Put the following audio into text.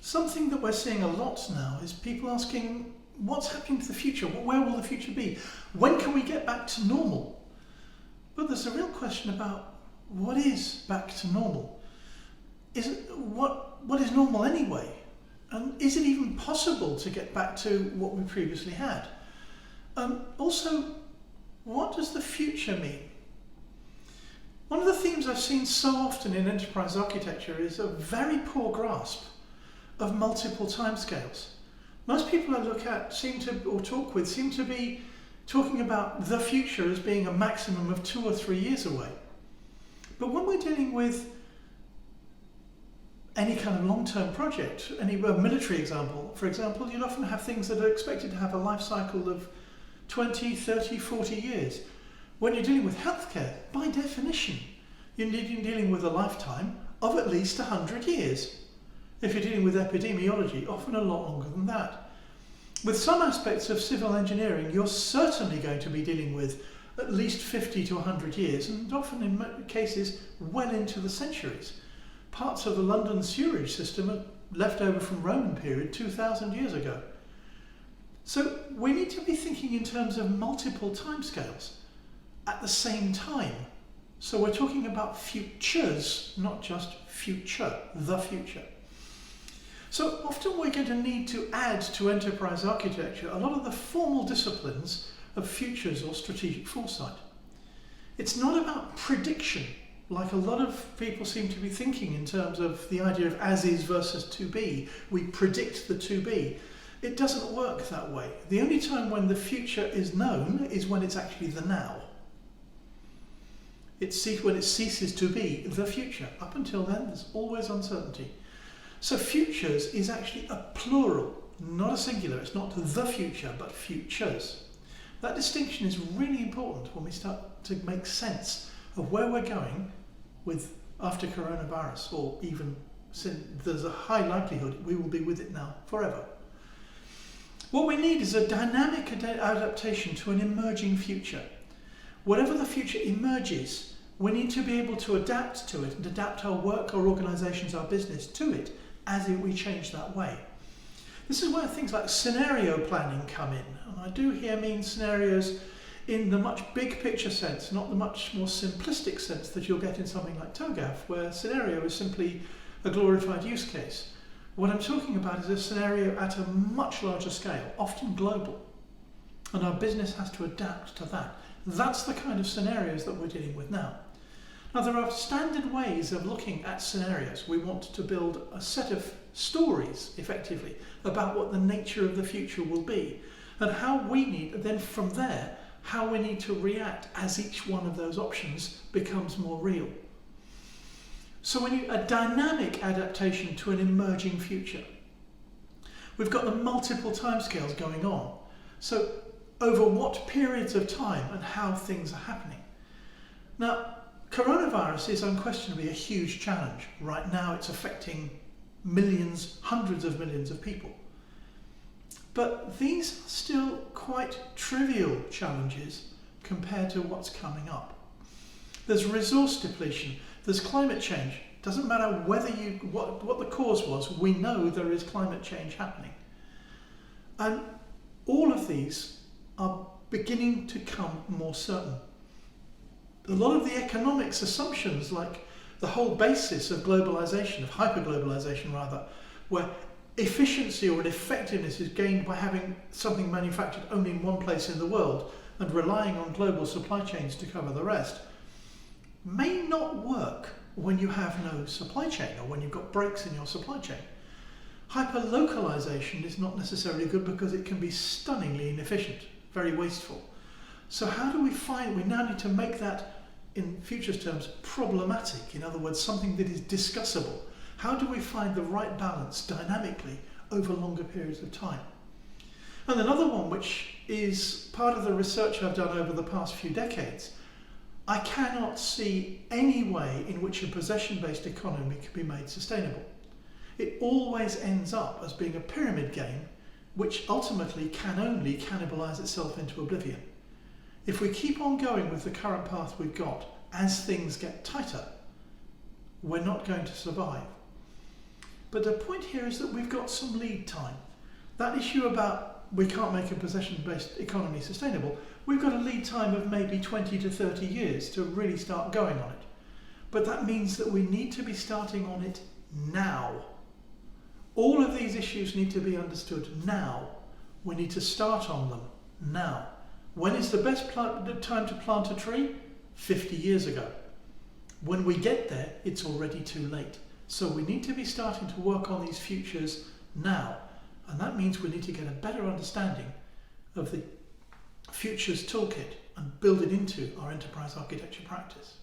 Something that we're seeing a lot now is people asking, what's happening to the future? Where will the future be? When can we get back to normal? But there's a real question about what is back to normal? What is normal anyway? And is it even possible to get back to what we previously had? Also, what does the future mean? One of the themes I've seen so often in enterprise architecture is a very poor grasp of multiple timescales. Most people I look at talk with seem to be talking about the future as being a maximum of 2 or 3 years away. But when we're dealing with any kind of long-term project, any military example, for example, you'll often have things that are expected to have a life cycle of 20, 30, 40 years. When you're dealing with healthcare, by definition, you're dealing with a lifetime of at least 100 years. If you're dealing with epidemiology, often a lot longer than that. With some aspects of civil engineering, you're certainly going to be dealing with at least 50 to 100 years, and often in cases well into the centuries. Parts of the London sewerage system are left over from Roman period 2,000 years ago. So we need to be thinking in terms of multiple timescales at the same time. So we're talking about futures, not just future, the future. So often we're going to need to add to enterprise architecture a lot of the formal disciplines of futures or strategic foresight. It's not about prediction, like a lot of people seem to be thinking in terms of the idea of as is versus to be. We predict the to be. It doesn't work that way. The only time when the future is known is when it's actually the now. When it ceases to be the future. Up until then, there's always uncertainty. So futures is actually a plural, not a singular. It's not the future, but futures. That distinction is really important when we start to make sense of where we're going with after coronavirus, or even there's a high likelihood we will be with it now forever. What we need is a dynamic adaptation to an emerging future. Whatever the future emerges, we need to be able to adapt to it and adapt our work, our organisations, our business to it as we change that way. This is where things like scenario planning come in. And I do here mean scenarios in the much big picture sense, not the much more simplistic sense that you'll get in something like TOGAF, where scenario is simply a glorified use case. What I'm talking about is a scenario at a much larger scale, often global. And our business has to adapt to that. That's the kind of scenarios that we're dealing with now. Now, there are standard ways of looking at scenarios. We want to build a set of stories, effectively, about what the nature of the future will be, and how we need, then from there, how we need to react as each one of those options becomes more real. So we need a dynamic adaptation to an emerging future. We've got the multiple timescales going on. So over what periods of time and how things are happening. Now, coronavirus is unquestionably a huge challenge. Right now it's affecting millions, hundreds of millions of people. But these are still quite trivial challenges compared to what's coming up. There's resource depletion, there's climate change. Doesn't matter whether what the cause was, we know there is climate change happening. And all of these are beginning to come more certain. A lot of the economics assumptions, like the whole basis of globalization, of hyperglobalisation rather, where efficiency or effectiveness is gained by having something manufactured only in one place in the world and relying on global supply chains to cover the rest, may not work when you have no supply chain or when you've got breaks in your supply chain. Hyperlocalization is not necessarily good because it can be stunningly inefficient, very wasteful. So how do we now need to make that, in futures terms, problematic, in other words, something that is discussable. How do we find the right balance dynamically over longer periods of time? And another one, which is part of the research I've done over the past few decades, I cannot see any way in which a possession-based economy can be made sustainable. It always ends up as being a pyramid game, which ultimately can only cannibalize itself into oblivion. If we keep on going with the current path we've got, as things get tighter, we're not going to survive. But the point here is that we've got some lead time. That issue about we can't make a possession-based economy sustainable, we've got a lead time of maybe 20 to 30 years to really start going on it. But that means that we need to be starting on it now. All of these issues need to be understood now. We need to start on them now. When is the best time to plant a tree? 50 years ago. When we get there, it's already too late. So we need to be starting to work on these futures now. And that means we need to get a better understanding of the futures toolkit and build it into our enterprise architecture practice.